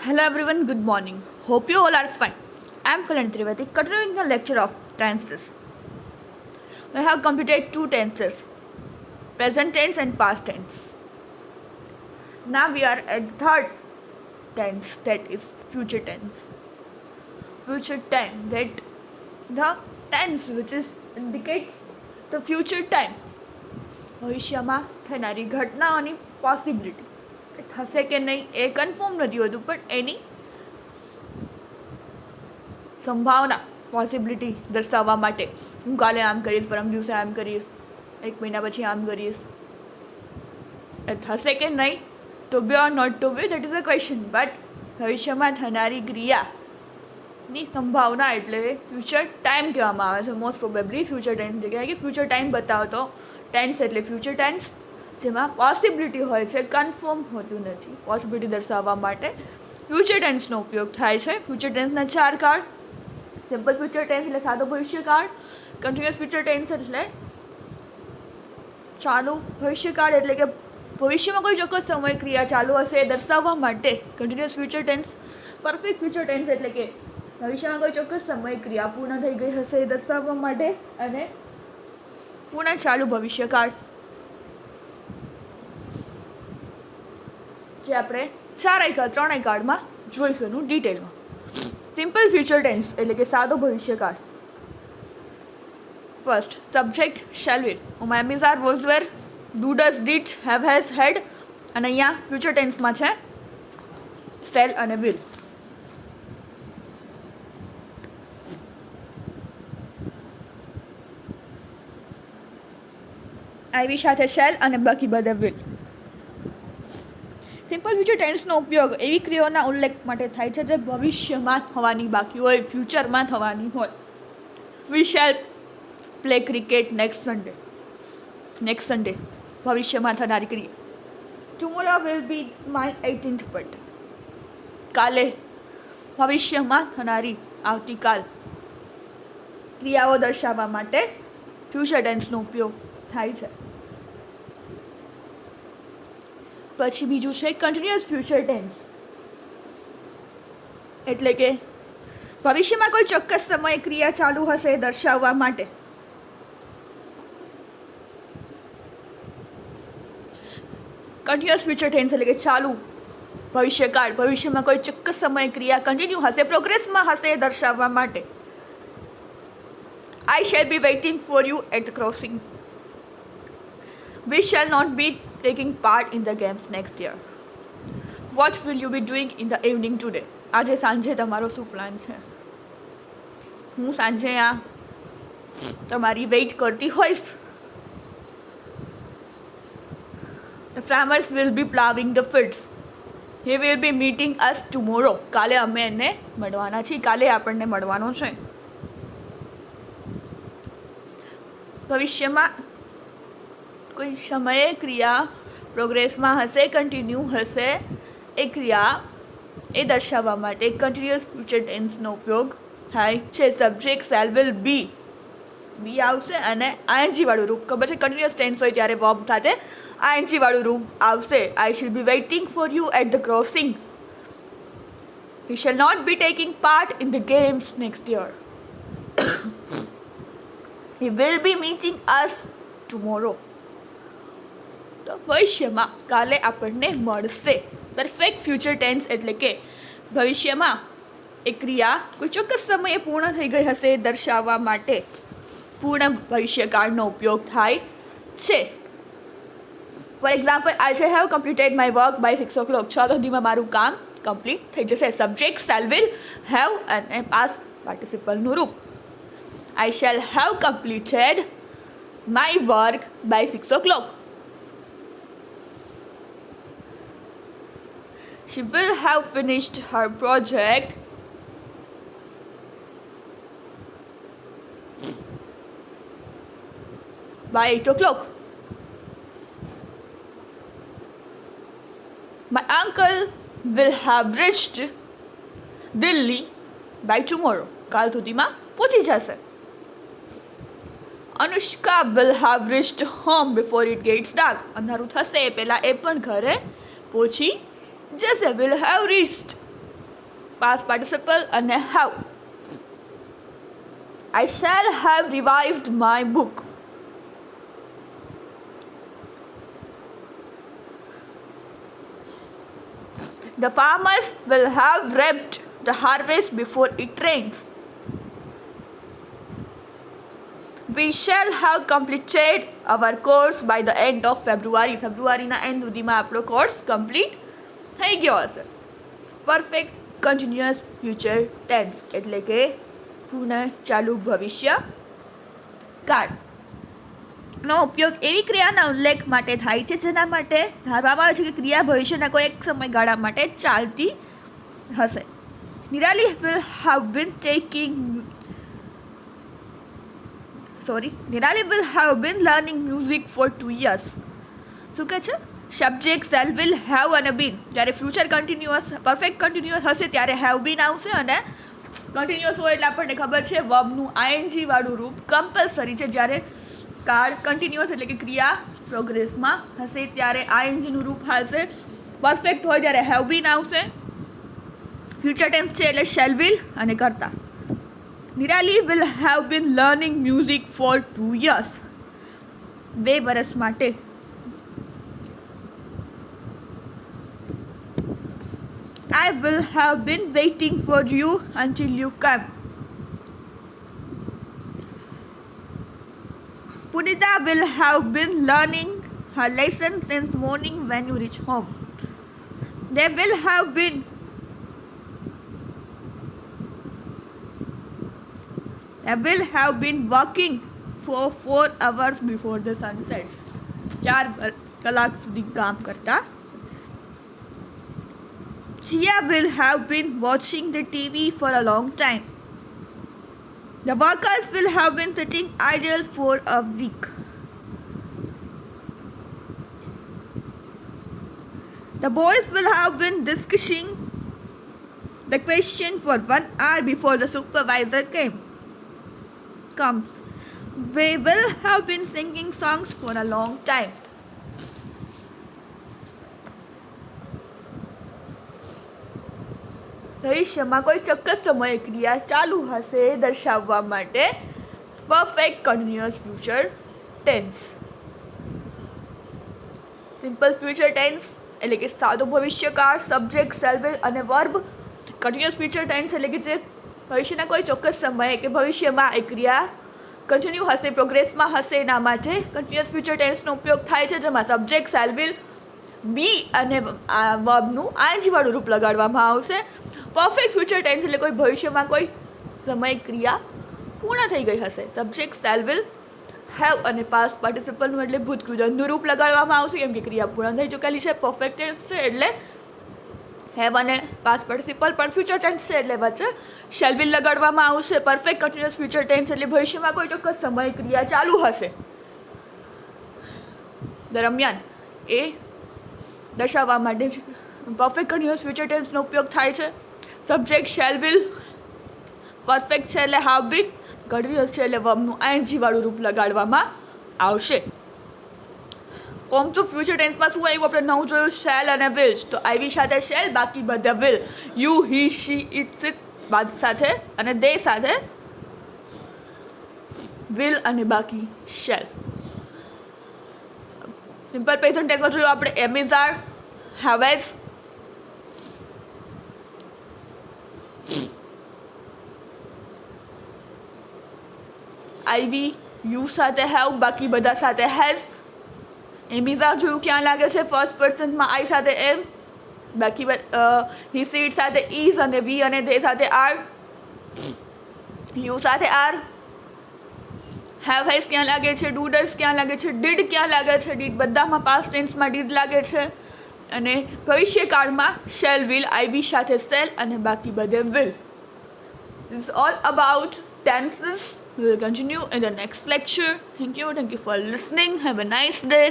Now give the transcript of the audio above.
Hello everyone, good morning. Hope you all are fine. I am Kalani Trivedi, continuing the lecture of tenses. We have completed two tenses, present tense and past tense. Now we are at the third tense, that is future tense. Future time, that the tense which is indicates the future time. ભવિષ્યમાં થનારી ઘટનાઓની possibility થશે કે નહીં એ confirm નથી હોતું, પણ એની સંભાવના પોસિબિલિટી દર્શાવવા માટે હું કાલે આમ કરીશ, પરમ દિવસે આમ કરીશ, એક મહિના પછી આમ કરીશ, એ થશે કે નહીં, to be or not to be, that is a question. But ભવિષ્યમાં થનારી ક્રિયાની સંભાવના એટલે ફ્યુચર ટાઈમ કહેવામાં આવે છે. મોસ્ટ પ્રોબેબલી ફ્યુચર ટેન્સ જગ્યાએ કે ફ્યુચર ટાઈમ બતાવતો ટેન્સ એટલે ફ્યુચર ટેન્સ, જેમાં પોસિબિલિટી હોય છે, કન્ફર્મ હોતું નથી. પોસિબિલિટી દર્શાવવા માટે ફ્યુચર ટેન્સનો ઉપયોગ થાય છે. ફ્યુચર ટેન્સના ચાર કાળ: સિમ્પલ ફ્યુચર ટેન્સ એટલે સાદો ભવિષ્યકાળ, કન્ટિન્યુઅસ ફ્યુચર ટેન્સ એટલે ચાલુ ભવિષ્યકાળ એટલે કે ભવિષ્યમાં કોઈ ચોક્કસ સમય ક્રિયા ચાલુ હશે એ દર્શાવવા માટે continuous future tense. Perfect future tense એટલે કે ભવિષ્યમાં કોઈ ચોક્કસ સમય ક્રિયા પૂર્ણ થઈ ગઈ હશે એ દર્શાવવા માટે, અને પૂર્ણ ચાલુ ભવિષ્યકાળ જે આપણે ત્રણેય કાળમાં જોઈશું એનું ડિટેલમાં. સિમ્પલ ફ્યુચર ટેન્સ એટલે કે સાદો ભવિષ્યકાળ. First, subject shall will, am is are was were, do does did have has had, અને અહીંયા ફ્યુચર ટેન્સમાં છે શેલ અને વિલ. આવી સાથે શેલ અને બાકી બધા વિલ. સિમ્પલ ફ્યુચર ટેન્સનો ઉપયોગ એવી ક્રિયાઓના ઉલ્લેખ માટે થાય છે જે ભવિષ્યમાં થવાની બાકી હોય, ફ્યુચરમાં થવાની હોય. We shall play cricket next Sunday ભવિષ્યમાં થનારી ક્રિયા. Tomorrow will be my 18th birthday, કાલે ભવિષ્યમાં થનારી આવતીકાલ ક્રિયાઓ દર્શાવવા માટે ફ્યુચર ટેન્સનો ઉપયોગ થાય છે. પછી બીજું છે કન્ટિન્યુઅસ ફ્યુચર ટેન્સ, એટલે કે ભવિષ્યમાં કોઈ ચોક્કસ સમયે ક્રિયા ચાલુ હશે એ દર્શાવવા માટે. કન્ટિન્યુઅસ ફ્યુચર ટેન્સ એટલે કે ચાલુ ભવિષ્યકાળ, ભવિષ્યમાં કોઈ ચોક્કસ સમયે ક્રિયા કન્ટિન્યુ હશે, પ્રોગ્રેસમાં હશે એ દર્શાવવા માટે. I shall be waiting for you at the crossing. We shall not be taking part in the games next year. What will you be doing in the evening today? આજે સાંજે તમારો શું પ્લાન છે? હું સાંજે આ તમારી વેઇટ કરતી હોઈશ. The farmers will be plowing the fields. He will be meeting us tomorrow. કાલે અમે એને મળવાના છીએ, કાલે આપણને મળવાનો છે. ભવિષ્યમાં કોઈ સમયે ક્રિયા પ્રોગ્રેસમાં હશે, કન્ટિન્યુ હશે એ ક્રિયા એ દર્શાવવા માટે કન્ટિન્યુઅસ ફ્યુચર ટેન્સનો ઉપયોગ થાય છે. સબ્જેક્ટ શેલ વિલ બી આવશે અને આઈએનજી વાળું રૂપ. ખબર છે કન્ટિન્યુઅસ ટેન્સ હોય ત્યારે વર્બ સાથે આઈએનજી વાળું રૂપ આવશે. I shall be waiting for you at the crossing. He shall not be taking part in the games next year. He will be meeting us tomorrow. તો ભવિષ્યમાં કાલે આપણને મળશે. પરફેક્ટ ફ્યુચર ટેન્સ એટલે કે ભવિષ્યમાં એ ક્રિયા કોઈ ચોક્કસ સમયે પૂર્ણ થઈ ગઈ હશે દર્શાવવા માટે પૂર્ણ ભવિષ્યકાળનો ઉપયોગ થાય છે. For example, I shall have completed my work by 6 o'clock. 6 સુધીમાં મારું કામ કમ્પ્લીટ થઈ જશે. સબ્જેક્ટ શેલ વિલ હેવ અને પાસ્ટ પાર્ટિસિપલનું રૂપ. I shall have completed my work by 6 o'clock. She will have finished her project by 8 o'clock. My uncle will have reached Delhi by tomorrow. કાલ સુધીમાં પહોંચી જશે. Anushka will have reached home before it gets dark. અંધારું થશે એ પહેલાં એ પણ ઘરે પહોંચી જશે. will have reached past participle અને have. I shall have revised my book. The farmers will have reaped the harvest before it rains. We shall have completed our course by the end of February. ફેબ્રુઆરીના end સુધીમાં આપણો course complete થઈ ગયો હશે. Perfect continuous future tense એટલે કે પૂર્ણ ચાલુ ભવિષ્ય કાળનો ઉપયોગ એવી ક્રિયાના ઉલ્લેખ માટે થાય છે જેના માટે ધારવામાં આવે છે કે ક્રિયા ભવિષ્યના કોઈ એક સમયગાળા માટે ચાલતી હશે. Nirali will have been learning music for 2 years. શું કહે છે? સબ્જેક્ટ શેલ વિલ હેવ અને બીન. જ્યારે ફ્યુચર કન્ટિન્યુઅસ પરફેક્ટ કન્ટિન્યુઅસ હશે ત્યારે હેવ બીન આવશે અને કન્ટિન્યુઅસ હોય એટલે આપણને ખબર છે વર્બનું આઈએનજી વાળું રૂપ કમ્પલસરી છે. જ્યારે કાળ કન્ટિન્યુઅસ એટલે કે ક્રિયા પ્રોગ્રેસમાં હશે ત્યારે આઈએનજીનું રૂપ હાલશે. પરફેક્ટ હોય ત્યારે હેવ બીન આવશે. ફ્યુચર ટેન્સ છે એટલે શેલ વિલ અને કરતા. Nirali will have been learning music for 2 years. 2 વર્ષ માટે. I will have been waiting for you until you come. Punita will have been learning her lesson since morning when you reach home. They will have been working for 4 hours before the sun sets. 4 કલાક સુધી કામ કરતા. Jia will have been watching the TV for a long time. The workers will have been sitting idle for a week. The boys will have been discussing the question for 1 hour before the supervisor comes. We will have been singing songs for a long time. ભવિષ્યમાં કોઈ ચોક્કસ સમયે ક્રિયા ચાલુ હશે દર્શાવવા માટે perfect continuous future tense. Simple future tense એટલે કે સાદો ભવિષ્યકાળ, સબ્જેક્ટ શેલ વિલ અને વર્બ. કન્ટિન્યુઅસ ફ્યુચર ટેન્સ એટલે કે જે ભવિષ્યના કોઈ ચોક્કસ સમયે કે ભવિષ્યમાં એ ક્રિયા કન્ટિન્યુ હશે, પ્રોગ્રેસમાં હશે એના માટે કન્ટિન્યુઅસ ફ્યુચર ટેન્સનો ઉપયોગ થાય છે જેમાં સબ્જેક્ટ શેલ વિલ બી અને વર્બનું આઈએનજી વાળું રૂપ લગાડવામાં આવશે. પરફેક્ટ ફ્યુચર ટેન્સ એટલે કોઈ ભવિષ્યમાં કોઈ સમય ક્રિયા પૂર્ણ થઈ ગઈ હશે. સબ્જેક્ટ શેલ વિલ હેવ અને પાસ્ટ પાર્ટિસિપલનું એટલે ભૂતકૃતનું રૂપ લગાડવામાં આવશે કેમ કે ક્રિયા પૂર્ણ થઈ ચૂકેલી છે. પરફેક્ટ ટેન્સ છે એટલે હેવ અને પાસ્ટ પાર્ટિસિપલ, પણ ફ્યુચર ટેન્સ છે એટલે વચ્ચે શેલ વિલ લગાડવામાં આવશે. પરફેક્ટ કન્ટિન્યુઅસ ફ્યુચર ટેન્સ એટલે ભવિષ્યમાં કોઈ ચોક્કસ સમય ક્રિયા ચાલુ હશે દરમિયાન એ દર્શાવવા માટે પરફેક્ટ કન્ટિન્યુઅસ ફ્યુચર ટેન્સનો ઉપયોગ થાય છે. સબ્જેક્ટ શેલ વિલ પરફેક્ટ છે એટલે હાવ બીન, કન્ટિન્યુઅસ છે એટલે વર્બનું આઈએનજી વાળું રૂપ લગાડવામાં આવશે. ફોર્મ્સ ઓફ ફ્યુચર ટેન્સમાં શું આવ્યું આપણે નવું જોયું શેલ અને વિલ. તો આઈવી સાથે શેલ, બાકી બધા will. You, he, she, its, it સાથે અને દે સાથે વિલ અને બાકી શેલ. સિમ્પલ પ્રેઝન્ટ ટેન્સમાં જોયું આપણે am is are, have has, I we you સાથે હેવ, બાકી બધા સાથે હેઝ. એમિઝા જોયું ક્યાં લાગે છે ફર્સ્ટ પર્સનમાં આઈ સાથે એમ, બાકી હી સીટ સાથે ઇઝ અને વી અને ધે સાથે આર. યુ સાથે આર. હેવ હેઝ ક્યાં લાગે છે, ડુ ડઝ ક્યાં લાગે છે, ડીડ ક્યાં લાગે છે, ડીડ બધામાં પાસ્ટ ટેન્સમાં ડીડ લાગે છે. અને ભવિષ્યકાળમાં શેલ વિલ, આઈવી સાથે શેલ અને બાકી બધે will. This is all about tenses. We will continue in the next lecture. Thank you for listening. Have a nice day.